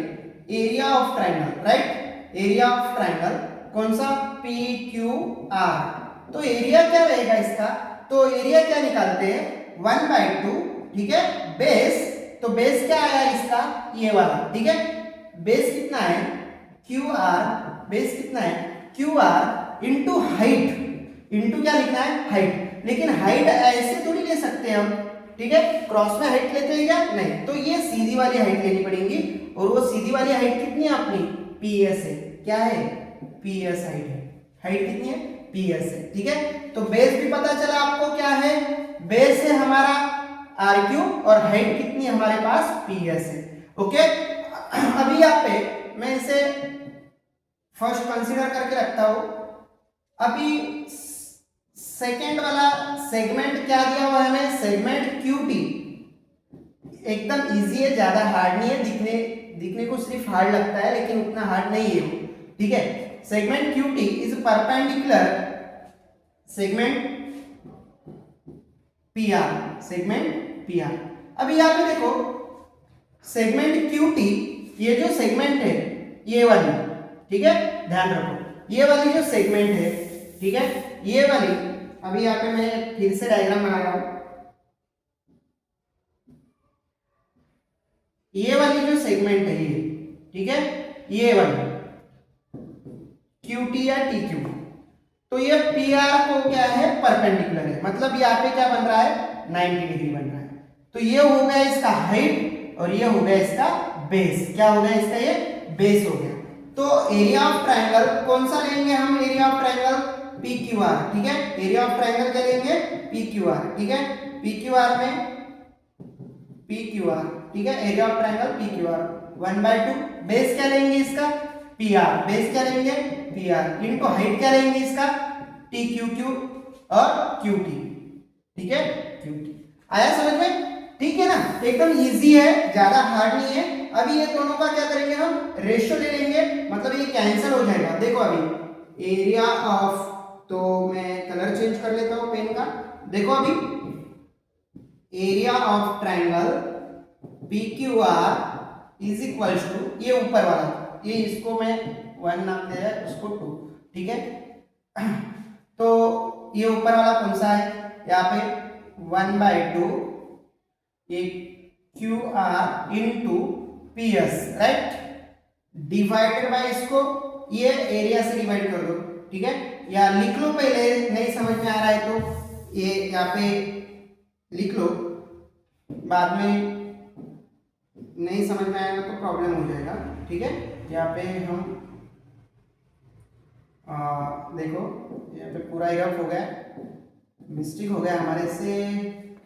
area of triangle, right, area of triangle कौन सा, PQR। तो एरिया क्या रहेगा इसका, तो एरिया क्या निकालते हैं 1/2, ठीक है, बेस तो बेस क्या आया इसका, ये वाला, ठीक है। बेस कितना है, क्यू आर, बेस कितना है Q R into height, into क्या लिखना है हाइट, लेकिन हाइट ऐसे थोड़ी ले सकते हैं हम, ठीक है, क्रॉस में हाइट लेते हैं क्या, नहीं, तो ये सीधी वाली हाइट लेनी पड़ेगी, और वो सीधी वाली हाइट कितनी है अपनी, पीएस है, क्या है, पीएस हाइट है, हाइट कितनी है, पीएस है, ठीक है। तो बेस भी पता चला आपको क्या है, बेस है हमारा आर क्यू और हाइट कितनी है हमारे पास, पीएस है, ओके। अभी यहाँ पे मैं इसे फर्स्ट कंसीडर करके रखता हूं। अभी सेकेंड वाला सेगमेंट क्या दिया हुआ है हमें, सेगमेंट क्यूटी, एकदम इजी है, ज्यादा हार्ड नहीं है, दिखने को सिर्फ हार्ड लगता है लेकिन उतना हार्ड नहीं है, ठीक है। Segment QT is perpendicular segment PR, segment PR. अभी यहां पे देखो सेगमेंट क्यूटी, ये जो सेगमेंट है ये वाली, ठीक है, ध्यान रखो ये वाली जो सेगमेंट है, ठीक है, ये वाली, अभी यहाँ पे मैं फिर से डायग्राम बना रहा हूं, ये वाली जो सेगमेंट है ये, ठीक है, ये वाली क्यूटी या टी क्यू, तो ये पी आर को क्या है परपेंडिकुलर है, मतलब यहाँ पे क्या बन रहा है 90 डिग्री बन रहा है, तो ये हो गया इसका हाइट और ये हो गया इसका बेस, क्या हो गया इसका, ये बेस हो गया। तो एरिया ऑफ ट्रायंगल कौन सा लेंगे हम, area of triangle P Q are, ठीक है, एरिया ऑफ ट्रायंगल क्या लेंगे, पी क्यू आर, ठीक है, पी क्यू आर में पी क्यू आर, ठीक है, area of triangle P Q are 1/2, base क्या लेंगे इसका, पी आर, बेस क्या लेंगे पी आर, इनको हाइट क्या लेंगे इसका, टी क्यू क्यू और क्यू टी, ठीक है, क्यू टी। आया समझ में, ठीक है ना, एकदम इजी है, ज्यादा हार्ड नहीं है। अभी ये दोनों का क्या करेंगे हम, रेशियो ले लेंगे, मतलब ये कैंसिल हो जाएगा। देखो अभी एरिया ऑफ, तो मैं कलर चेंज कर लेता हूं पेन का, देखो अभी area of triangle P Q R is equals to, ये ऊपर वाला, ये इसको मैं 1 नाम दे रहा है, उसको 2, ठीक है। तो ये ऊपर वाला कौन सा है, यहाँ पे 1/2 ये Q R into P S, right, divided bye इसको ये एरिया से डिवाइड कर दो, ठीक है, या लिख लो, पहले नहीं समझ में आ रहा है तो ये यहाँ पे लिख लो, बाद में नहीं समझ में आएगा तो प्रॉब्लम हो जाएगा, ठीक है। यहाँ पे हम देखो यहाँ पे पूरा रफ हो गया, मिस्टेक हो गया हमारे से,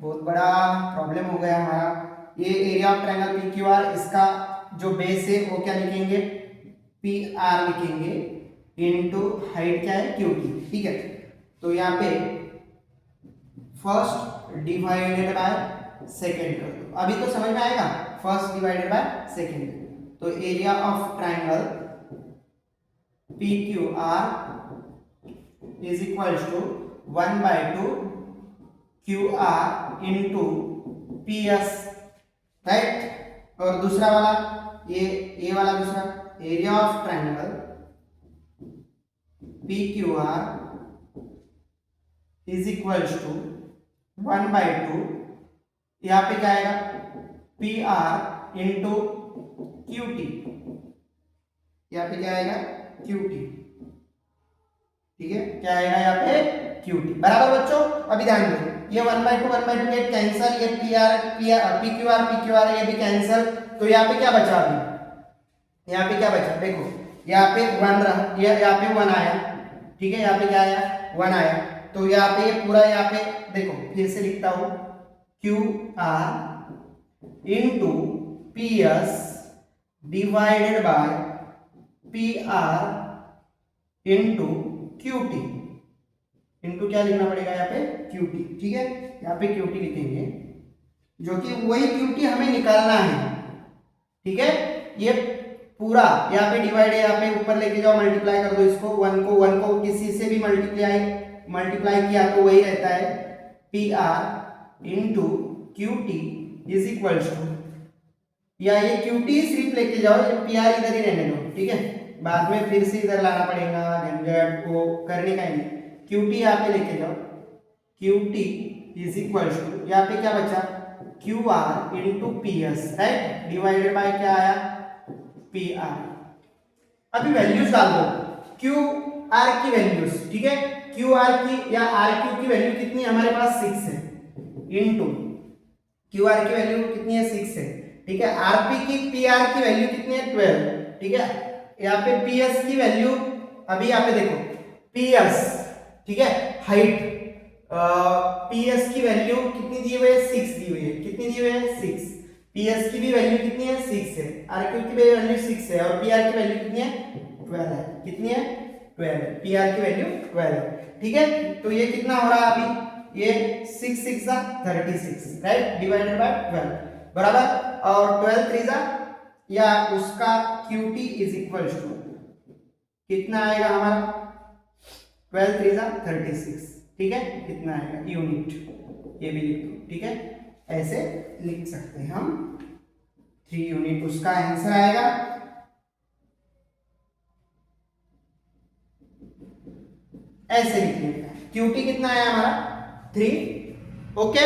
बहुत बड़ा प्रॉब्लम हो गया हमारा। ये area of triangle P Q are, इसका जो बेस है वो क्या लिखेंगे, पी आर लिखेंगे, इनटू हाइट क्या है क्यू टी, ठीक है। तो यहाँ पे फर्स्ट डिवाइडेड बाय सेकेंड कर दो, अभी तो समझ में आएगा, फर्स्ट डिवाइडेड बाय सेकेंड, तो area of triangle P Q R is equal to 1/2 Q R into P S, right. और दूसरा वाला ये वाला दूसरा area of triangle P Q R is equal to 1/2, यहाँ पे क्या आएगा P R into Q T, यहाँ पे क्या आएगा क्यू टी, ठीक है, क्या आएगा यहाँ पे क्यू टी, बराबर बच्चों। अभी ध्यान दो, ये 1/2 गेट कैंसिल, ये पी क्यू आर ये भी कैंसिल, तो यहाँ पे क्या बचा, अभी यहाँ पे क्या बचा, देखो यहाँ पे 1 रहा, यहाँ पे 1 आया, ठीक है, यहाँ पे क्या आया 1 आया, तो यहाँ पे ये पूरा, यहाँ पे देखो फिर से लिखता हूं, Q R into P S divided by P R into Q T, into क्या लिखना पड़ेगा यहाँ पे क्यू टी, ठीक है, यहाँ पे क्यू टी लिखेंगे, जो कि वही क्यू टी हमें निकालना है, ठीक है। ये पूरा यहाँ पे डिवाइड है, यहाँ पे ऊपर लेके जाओ, मल्टीप्लाई कर दो इसको, 1 को किसी से भी मल्टीप्लाई किया तो वही रहता है, P R into Q T is equal to, या ये क्यू टी सिर्फ लेके जाओ, ये पी आर इधर ही रहने दो, ठीक है, बाद में फिर से इधर लाना पड़ेगा, झंझट वो करने का ही नहीं, क्यू टी यहाँ पे लेके जाओ, Q T is equal to, यहाँ पे क्या बचा Q R into P S, right, divided by क्या आया, पी आर। अभी वैल्यूज डाल दो, क्यू आर की वैल्यूज, ठीक है, क्यू आर की या आर क्यू की वैल्यू कितनी है हमारे पास 6 है, इंटू क्यू आर की वैल्यू कितनी है 6 है, ठीक है, आरपी की पी आर की वैल्यू कितनी है 12, ठीक है, यहाँ पे पी एस की वैल्यू, अभी यहाँ पे देखो पी एस, ठीक है, हाइट, पी एस की वैल्यू कितनी दी हुई है 6 दी हुई है, कितनी दी हुई है 6, पी एस की भी वैल्यू कितनी है 6 है, आर क्यू की भी वैल्यू 6 है और पी आर की वैल्यू कितनी है 12 है, कितनी है 12, पी आर की वैल्यू 12 है, ठीक है। तो ये कितना हो रहा है अभी, ये 6 6 36, राइट, डिवाइडेड बाय 12 बराबर, और 12 3 या उसका QT इज इक्वल टू कितना आएगा हमारा, 12 3 36, ठीक है, कितना आएगा यूनिट, ये भी लिख दो, ठीक है, ऐसे लिख सकते हैं हम 3 यूनिट, उसका आंसर आएगा ऐसे लिखने का, QT कितना आया हमारा 3, ओके,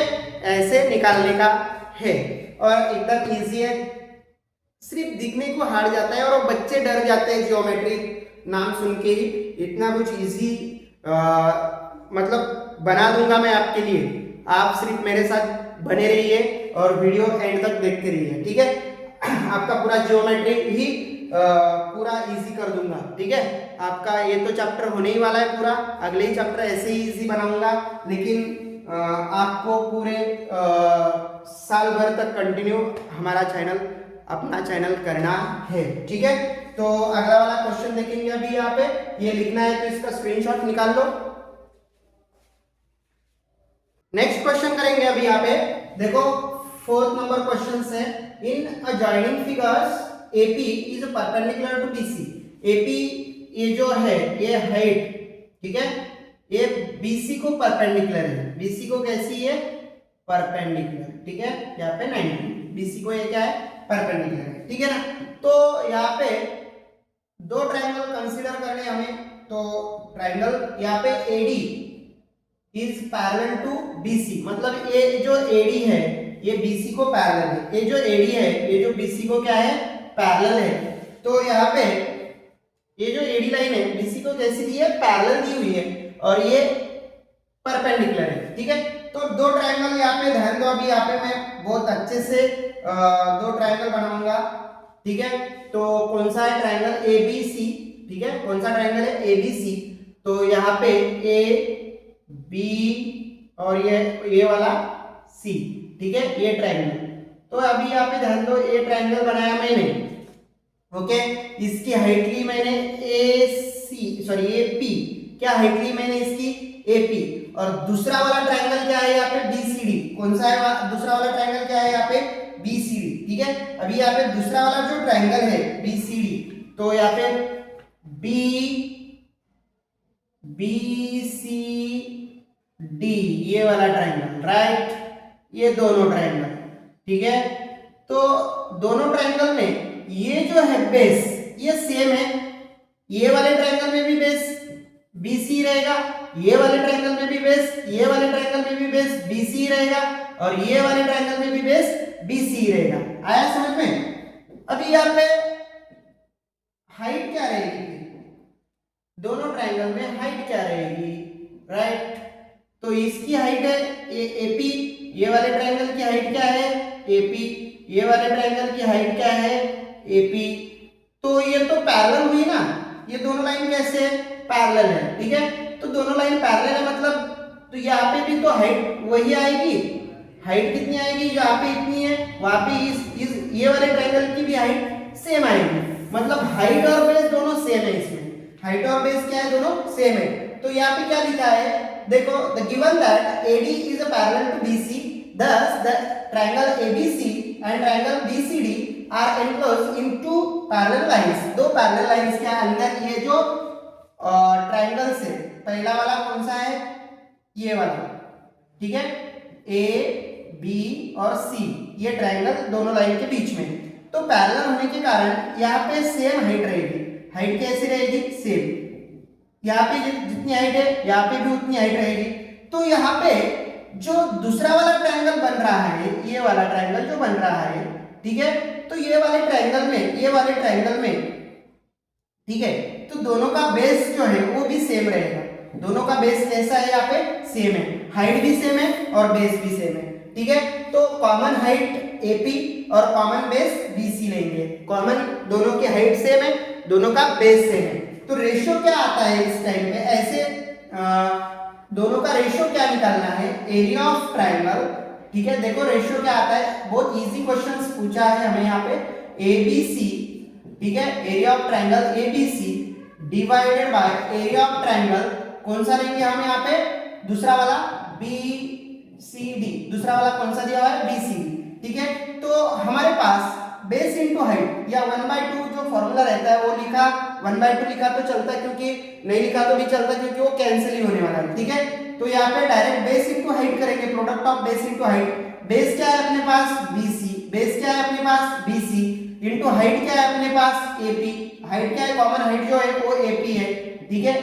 ऐसे निकालने का है और एकदम इजी है, सिर्फ दिखने को हार्ड जाता है और बच्चे डर जाते हैं ज्योमेट्री नाम सुन के ही, इतना कुछ इजी मतलब बना दूंगा मैं आपके लिए, आप सिर्फ मेरे साथ बने रहिए और वीडियो एंड तक देखते रहिए, ठीक है, आपका पूरा ज्योमेट्री ही पूरा इजी कर दूंगा, ठीक है, आपका ये तो चैप्टर होने ही वाला है पूरा, अगले ही चैप्टर ऐसे ही इजी बनाऊंगा, लेकिन आपको पूरे साल भर तक कंटिन्यू हमारा चैनल, अपना चैनल करना है, ठीक है। तो अगला वाला क्वेश्चन देखेंगे अभी यहाँ पे, ये लिखना है तो इसका स्क्रीनशॉट निकाल लो। नेक्स्ट क्वेश्चन करेंगे अभी यहाँ पे, देखो 4th नंबर क्वेश्चन है, in a joining figures AP is perpendicular to BC, AP ये जो है ये हाइट, ठीक है, ये BC को परपेंडिकुलर है, BC को कैसी है परपेंडिकुलर, ठीक है, यहाँ पे 90, BC को ये क्या है परपेंडिकुलर है, ठीक है ना। तो यहाँ पे दो ट्रायंगल कंसीडर करने हमें, तो ट्रायंगल यहाँ पे AD is parallel to BC, मतलब ये जो AD है ये BC को पैरेलल है, ये जो AD है ये जो BC को क्या है पैरेलल है, तो यहाँ पे ये जो AD लाइन है BC को कैसी दी है पैरेलल दी हुई है और ये परपेंडिकुलर है, ठीक है। तो दो ट्रायंगल यहाँ पे ध्यान दो, अभी यहाँ पे मैं बहुत अच्छे से दो ट्रायंगल बनाऊंगा, ठीक है। तो कौन सा है ट्रायंगल ABC, ठीक है, कौन सा ट्रायंगल है ABC, तो यहाँ पे AB और ये वाला C, ठीक है, ये ट्रायंगल, तो अभी यहाँ पे ध्यान दो, ये ट्रायंगल बनाया मैंने, ओके, इसकी हाइट ली मैंने AP, क्या हाइट ली मैंने इसकी AP, और दूसरा वाला ट्रायंगल क्या है यहाँ पे BCD, कौन सा है दूसरा वाला ट्रायंगल क्या है यहाँ पे BCD, ठीक है। अभी यहाँ पे दूसरा वाला जो ट्रायंगल है BCD, तो यहाँ पे BCD ये वाला ट्रायंगल, राइट, ये दोनों ट्रायंगल, ठीक है। तो दोनों ट्रायंगल में ये जो है बेस ये सेम है, ये वाले ट्रायंगल में भी बेस BC रहेगा, ये वाले ट्रायंगल में भी बेस, ये वाले ट्रायंगल में भी बेस BC रहेगा और ये वाले ट्रायंगल में भी बेस BC रहेगा, आया समझ में। अभी यहाँ पे हाइट क्या रहेगी, दोनों ट्रायंगल में हाइट क्या रहेगी, राइट, तो इसकी हाइट है AP, ये वाले ट्रायंगल की हाइट क्या है AP, ये वाले ट्रायंगल की हाइट क्या है AP, तो ये तो पैरेलल हुई ना, ये दोनों लाइन कैसे है पैरेलल है, ठीक है, तो दोनों लाइन पैरेलल है मतलब, तो यहाँ पे भी तो हाइट वही आएगी, हाइट कितनी आएगी, यहाँ पे इतनी है, वहां पे इस ये वाले ट्रायंगल की भी हाइट सेम आएगी, मतलब हाइट और बेस दोनों सेम है, इसमें हाइट और बेस क्या है दोनों सेम है। तो यहाँ पे क्या लिखा है देखो, the given that AD is a parallel to BC, thus the triangle ABC and triangle BCD are enclosed in two parallel lines, दो पैरेलल लाइंस के अंदर ये जो ट्रायंगल्स है, पहला वाला कौन सा है ये वाला, ठीक है, A B और C, ये ट्रायंगल दोनों लाइन के बीच में, तो पैरेलल होने के कारण यहाँ पे सेम हाइट रहेगी, हाइट कैसी रहेगी सेम, यहाँ पे जितनी हाइट है यहाँ पे भी उतनी हाइट रहेगी, तो यहाँ पे जो दूसरा वाला ट्रायंगल बन रहा है, ये वाला ट्रायंगल जो बन रहा है, ठीक है, तो ये वाले ट्रायंगल में, ये वाले ट्रायंगल में, ठीक है, तो दोनों का बेस जो है वो भी सेम रहेगा। दोनों का बेस कैसा है, यहाँ पे सेम है, हाइट भी सेम है और बेस भी सेम है, ठीक है। तो कॉमन हाइट AP और कॉमन बेस BC लेंगे। कॉमन, दोनों की हाइट सेम है, दोनों का बेस सेम है, तो रेशियो क्या आता है इस टाइम पे, ऐसे दोनों का रेशियो क्या निकालना है, एरिया ऑफ ट्रायंगल, ठीक है। देखो रेशियो क्या आता है, बहुत इजी क्वेश्चंस पूछा है हमें यहाँ पे, ABC, ठीक है, area of triangle ABC divided by area of triangle, कौन सा लेंगे हम यहाँ पे, दूसरा वाला BCD, दूसरा वाला कौन सा दिया हुआ है, BCD, ठीक है। तो हमारे पास बेस इंटू हाइट या 1/2 जो फॉर्मूला रहता है वो लिखा, 1/2 लिखा तो चलता है, क्योंकि नहीं लिखा तो भी चलता है, क्योंकि वो कैंसिल ही होने वाला है, ठीक है। तो यहाँ पे डायरेक्ट बेस इंटू हाइट करेंगे, product of base into height. Base क्या है अपने पास, BC, बेस क्या है अपने पास, BC, इंटू हाइट क्या है अपने पास, AP, हाइट क्या है, कॉमन हाइट जो है वो AP है, ठीक है,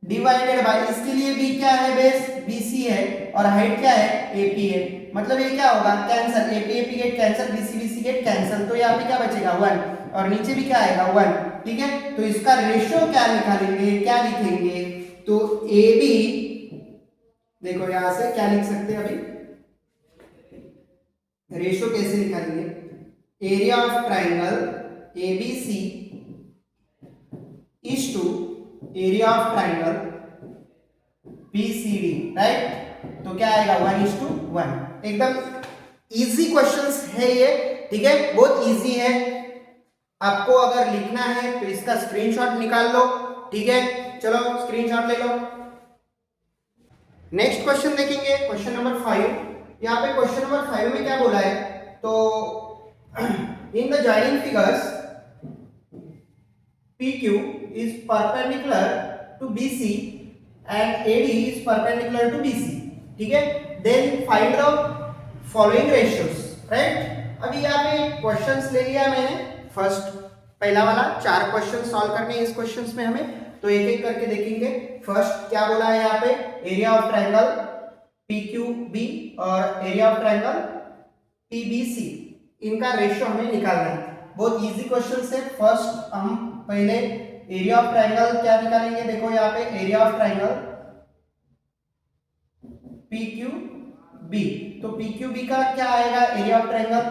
डिवाइडेड बाय, इसके लिए भी क्या है, बेस BC है और हाइट क्या है, AP है, मतलब ये क्या होगा, cancel, AP get cancel, BC get cancel, तो यहाँ पे क्या बचेगा 1 और नीचे भी क्या आएगा 1, ठीक है। तो इसका रेशियो क्या निकालेंगे, क्या लिखेंगे, तो AB, देखो यहां से क्या लिख सकते हैं, अभी रेशियो कैसे निकालेंगे, area of triangle ABC is to area of triangle BCD, right. तो क्या आएगा 1:1, एकदम इजी क्वेश्चंस है ये, ठीक है, बहुत इजी है। आपको अगर लिखना है तो इसका स्क्रीनशॉट निकाल लो, ठीक है, चलो स्क्रीनशॉट ले लो। नेक्स्ट क्वेश्चन देखेंगे, क्वेश्चन नंबर 5। यहाँ पे क्वेश्चन नंबर 5 में क्या बोला है, तो in the joining figures PQ is perpendicular to BC and AD is perpendicular to BC, ठीक है, then find the following ratios, right. अभी यहाँ पे क्वेश्चंस ले लिया मैंने, फर्स्ट पहला वाला 4 क्वेश्चन सॉल्व करने हैं इस क्वेश्चंस में हमें, तो एक एक करके देखेंगे। फर्स्ट क्या बोला है यहाँ पे, एरिया ऑफ ट्रायंगल PQB और एरिया ऑफ ट्रायंगल PBC, इनका रेशियो हमें निकालना है। बहुत इजी क्वेश्चन है। फर्स्ट हम पहले एरिया ऑफ ट्रायंगल क्या निकालेंगे, देखो यहाँ पे एरिया ऑफ ट्रायंगल PQB, तो PQB का क्या आएगा, area of triangle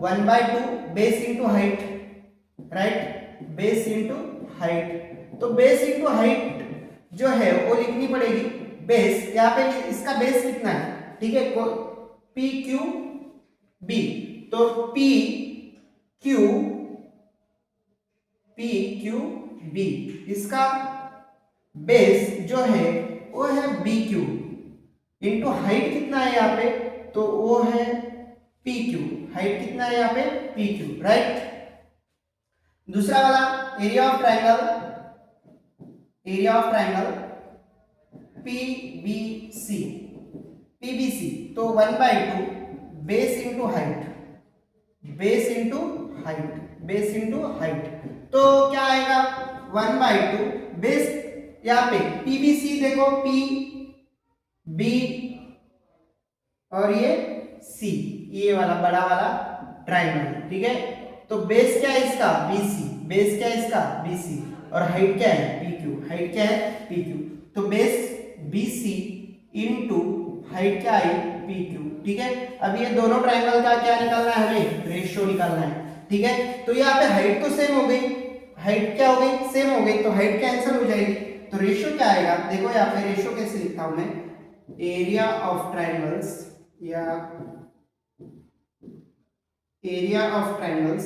1/2 base into height, right, base into height. तो बेस इंटू हाइट जो है वो लिखनी पड़ेगी, बेस यहाँ पे इसका बेस कितना है, ठीक है, PQB, तो PQB इसका बेस जो है वो है BQ इंटू हाइट कितना है यहाँ पे, तो वो है PQ, हाइट कितना है यहाँ पे PQ, राइट। दूसरा वाला एरिया ऑफ ट्रायंगल PBC, तो 1/2 बेस इंटू हाइट, तो क्या आएगा 1/2 बेस, यहाँ पे PBC देखो PB और ये C, ये वाला बड़ा वाला ट्रायंगल, ठीक है। तो बेस क्या है इसका BC, और हाइट क्या है PQ, तो बेस BC इंटू हाइट क्या है PQ, ठीक है। अब ये दोनों ट्रायंगल का क्या निकालना है, हमें रेशियो निकालना है, ठीक है। तो यहाँ पे हाइट तो सेम हो गई, हाइट क्या हो गई, सेम हो गई, तो हाइट कैंसिल हो जाएगी, तो रेशियो क्या आएगा, देखो यहाँ पे रेशियो कैसे लिखता हूं मैं, एरिया ऑफ ट्रायंगल्स या एरिया ऑफ ट्रायंगल्स,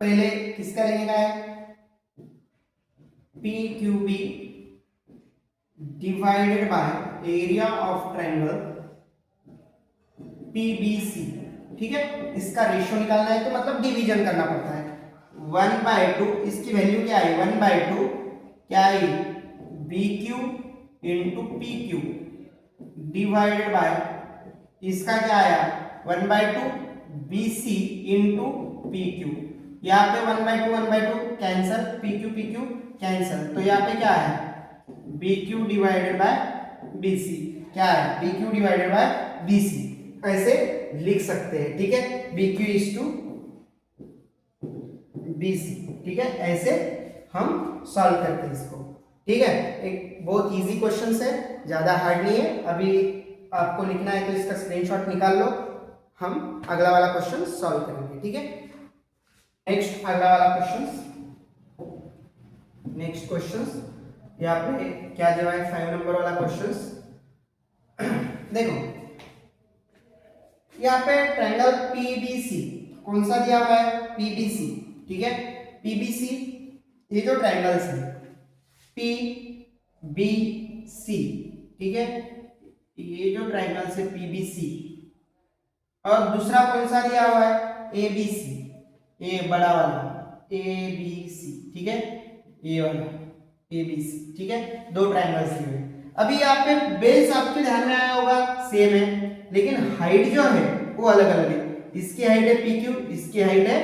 पहले किसका लेने है, PQB divided by area of triangle PBC, ठीक है। इसका रेशियो निकालना है तो मतलब डिवीजन करना पड़ता है, 1/2, इसकी वैल्यू क्या है 1/2 क्या है BQ into PQ divided by, इसका क्या आया 1/2 BC इंटू PQ, यहाँ पे 1/2 कैंसल, PQ कैंसल, तो यहाँ पे क्या है B Q divided by B C, क्या है B Q divided by B C, ऐसे लिख सकते हैं, ठीक है, B Q is to B C, ठीक है, ऐसे हम सॉल्व करते हैं इसको, ठीक है। एक बहुत इजी क्वेश्चन है, ज्यादा हार्ड नहीं है। अभी आपको लिखना है तो इसका स्क्रीनशॉट निकाल लो, हम अगला वाला क्वेश्चन सॉल्व करेंगे, ठीक है। नेक्स्ट अगला वाला क्वेश्चन, नेक्स्ट क्वेश्चन यहाँ पे क्या दिया है, 5 नंबर वाला क्वेश्चन। देखो यहाँ पे ट्रायंगल पीबीसी कौन सा दिया हुआ है, पीबीसी, ठीक है, पीबीसी ये जो ट्रायंगल्स है पीबीसी, ठीक है, ये जो ट्रायंगल्स है पीबीसी, और दूसरा कौन सा दिया हुआ है एबीसी, ये बड़ा वाला एबीसी, ठीक है, ये वाला एबीसी, ठीक है, दो ट्रायंगल्स दिए हुए। अभी यहाँ पे बेस आपके ध्यान में आया होगा सेम है, लेकिन हाइट जो है वो अलग अलग है, इसकी हाइट है पी क्यू, इसकी हाइट है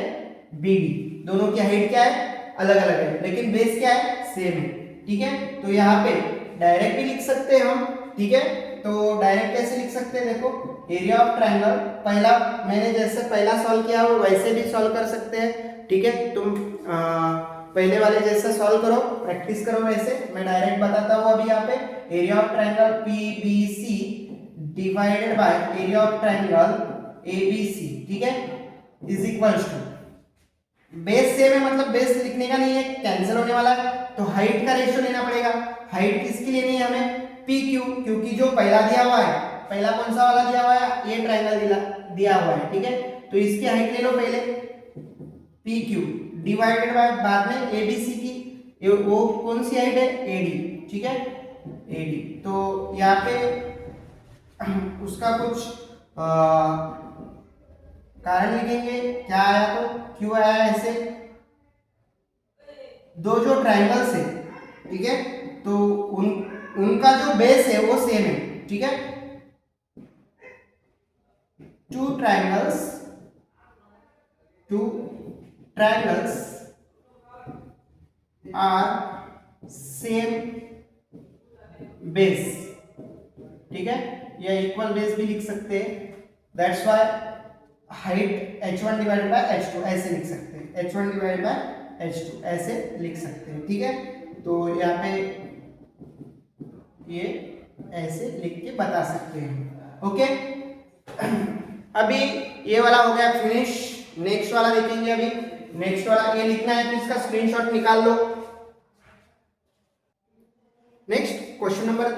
बी डी, दोनों की हाइट क्या है अलग अलग है, लेकिन बेस क्या है सेम है, ठीक है। तो यहाँ पे डायरेक्ट भी लिख सकते हैं हम, ठीक है, तो डायरेक्ट कैसे लिख सकते हैं, देखो एरिया ऑफ ट्रायंगल, पहला मैंने जैसे पहला सॉल्व किया हो वैसे भी सॉल्व कर सकते हैं, ठीक है, तुम पहले वाले जैसे सॉल्व करो, प्रैक्टिस करो वैसे, मैं डायरेक्ट बताता हूँ अभी यहाँ पे, area of triangle PBC divided by area of triangle ABC, ठीक है, is equals to, base same है मतलब बेस लिखने का नहीं है, कैंसिल होने वाला है, तो हाइट का रेशियो लेना पड़ेगा। हाइट किसकी लेनी है हमें, पी क्यू, क्योंकि जो पहला दिया हुआ है, पहला कौन सा वाला दिया हुआ है, ये ट्रायंगल दिया हुआ है, ठीक है, तो इसकी हाइट ले लो पहले पी क्यू डिवाइडेड बाय बाद में एबीसी की, वो कौन सी हाइट है एडी, ठीक है, एडी, तो यहाँ पे उसका कुछ कारण लिखेंगे, क्या आया, तो क्यों आया ऐसे, दो जो ट्रायंगल्स है, ठीक है, तो उनका जो बेस है वो सेम है, ठीक है, to triangles are same base, ठीक है, या इक्वल बेस भी लिख सकते हैं, that's why height h1 divided by h2 ऐसे लिख सकते हैं, h1 डिवाइडेड बाय h2 ऐसे लिख सकते हैं, ठीक है, तो यहाँ पे ये ऐसे लिख के बता सकते हैं, ओके। अभी ये वाला हो गया फिनिश, नेक्स्ट वाला देखेंगे। अभी नेक्स्ट वाला ये लिखना है तो इसका स्क्रीनशॉट निकाल लो। नेक्स्ट क्वेश्चन नंबर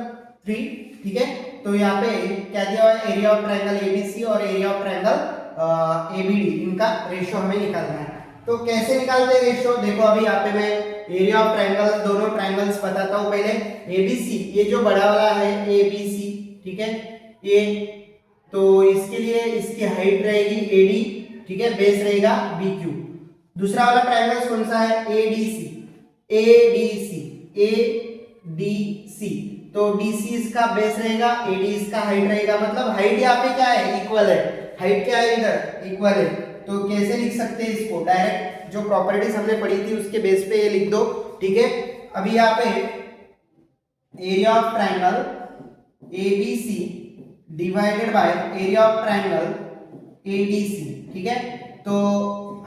3, ठीक है, तो यहाँ पे क्या दिया हुआ है, एरिया ऑफ ट्रायंगल एबीसी और एरिया ऑफ ट्रायंगल एबीडी, इनका रेशियो हमें निकालना है। तो कैसे निकालते हैं रेशियो, देखो अभी यहाँ पे मैं एरिया ऑफ ट्रायंगल दोनों ट्रायंगल्स बताता हूँ। पहले एबीसी, ये जो बड़ा वाला है एबीसी, ठीक है, ये तो इसके लिए इसकी हाइट रहेगी एडी, ठीक है, बेस रहेगा बीक्यू। दूसरा वाला ट्रायंगल कौन सा है, एडीसी, एडीसी, तो डीसी इसका बेस रहेगा, एडी इसका हाइट रहेगा, मतलब हाइट यहाँ पे क्या है इक्वल है, हाइट क्या है इधर इक्वल है, तो कैसे लिख सकते हैं इसको, डायरेक्ट जो प्रॉपर्टीज हमने पढ़ी थी उसके बेस पे ये लिख दो, ठीक है। अभी यहाँ पे area of triangle ABC divided by area of triangle ADC, ठीक है, तो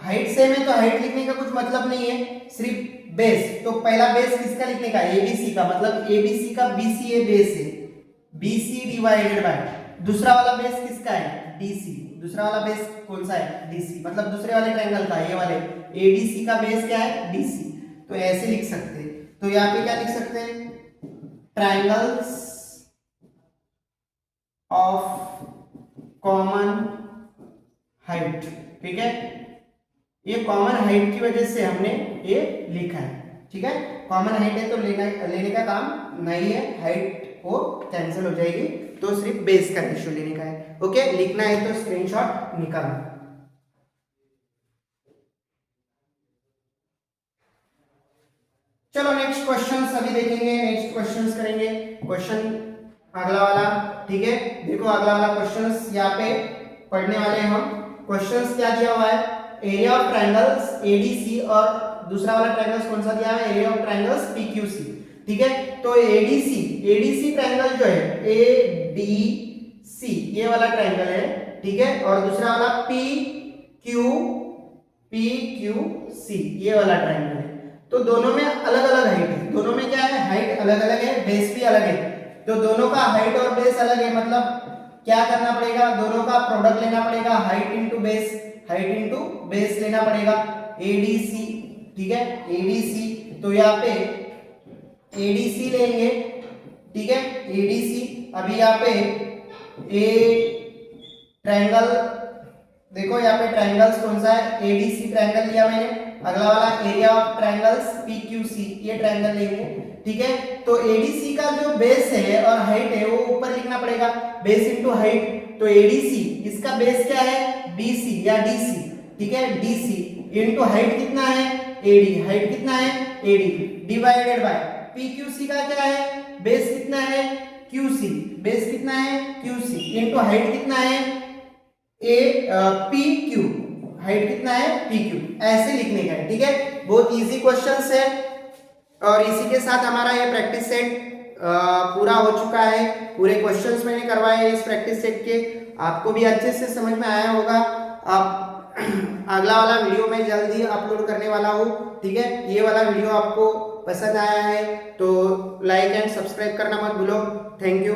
हाइट सेम है तो हाइट लिखने का कुछ मतलब नहीं है, सिर्फ बेस, तो पहला बेस किसका लिखने का, एबीसी का, मतलब एबीसी का बीसीए बेस है, बीसी डिवाइडेड बाय, दूसरा वाला बेस किसका है डीसी, दूसरा वाला बेस कौन सा है डीसी, मतलब दूसरे वाले ट्रायंगल का, ये वाले एडीसी का बेस क्या है डीसी, तो ऐसे लिख सकते हैं। तो यहाँ पे क्या लिख सकते हैं, ट्रायंगल्स ऑफ कॉमन हाइट, ठीक है, ये कॉमन हाइट की वजह से हमने ये लिखा है, ठीक है, कॉमन हाइट है तो लेने का काम नहीं है, हाइट वो कैंसिल हो जाएगी, तो सिर्फ बेस का रेशियो लेने का है, ओके। लिखना है तो स्क्रीनशॉट निकालो। चलो नेक्स्ट क्वेश्चंस अभी देखेंगे, नेक्स्ट क्वेश्चंस करेंगे, क्वेश्चन अगला वाला, ठीक है, देखो अगला वाला क्वेश्चंस यहाँ पे पढ़ने वाले हैं हम। क्वेश्चंस क्या दिया हुआ है, एरिया ऑफ ट्रायंगल्स एडीसी और दूसरा वाला ट्रायंगल्स कौन सा दिया है, एरिया ऑफ ट्रायंगल्स पीक्यूसी। ठीक है। तो एडीसी ट्रायंगल जो है एडीसी ये वाला ट्रायंगल है, ठीक है। और दूसरा वाला पीक्यूसी ये वाला ट्रायंगल है। तो दोनों में अलग अलग हाइट है, दोनों में क्या है, हाइट अलग अलग है, बेस भी अलग है। तो दोनों का हाइट और बेस अलग है, मतलब क्या करना पड़ेगा, दोनों का प्रोडक्ट लेना पड़ेगा, हाइट इंटू बेस लेना पड़ेगा, एडीसी, ठीक है। एडीसी, तो यहाँ पे एडीसी लेंगे, ठीक है। एडीसी, अभी यहाँ पे ए ट्रायंगल देखो, यहाँ पे ट्रायंगल्स कौन सा है, एडीसी ट्रायंगल लिया मैंने। अगला वाला एरिया ऑफ ट्रायंगल्स पीक्यूसी ये ट्रायंगल लेंगे, ठीक है। तो एडीसी का जो बेस है और हाइट है वो ऊपर लिखना पड़ेगा, बेस इनटू हाइट। तो एडीसी इसका बेस क्या है, बीसी या डीसी, ठीक है। डीसी इनटू हाइट कितना है, एडी, हाइट कितना है, एडी, डिवाइडेड बाय पीक्यूसी का क्या है, बेस कितना है, क्यूसी, बेस कितना है, क्यूसी, इनटू हाइट कितना है, पी क्यू, हाइट कितना है, पी क्यू, ऐसे लिखने का है, ठीक है। बहुत इजी क्वेश्चंस है। और इसी के साथ हमारा ये प्रैक्टिस सेट पूरा हो चुका है। पूरे क्वेश्चंस मैंने करवाए इस प्रैक्टिस सेट के, आपको भी अच्छे से समझ में आया होगा। आप अगला वाला वीडियो मैं जल्द ही अपलोड करने वाला हूँ, ठीक है। ये वाला वीडियो आपको पसंद आया है तो लाइक एंड सब्सक्राइब करना मत भूलो। Thank you.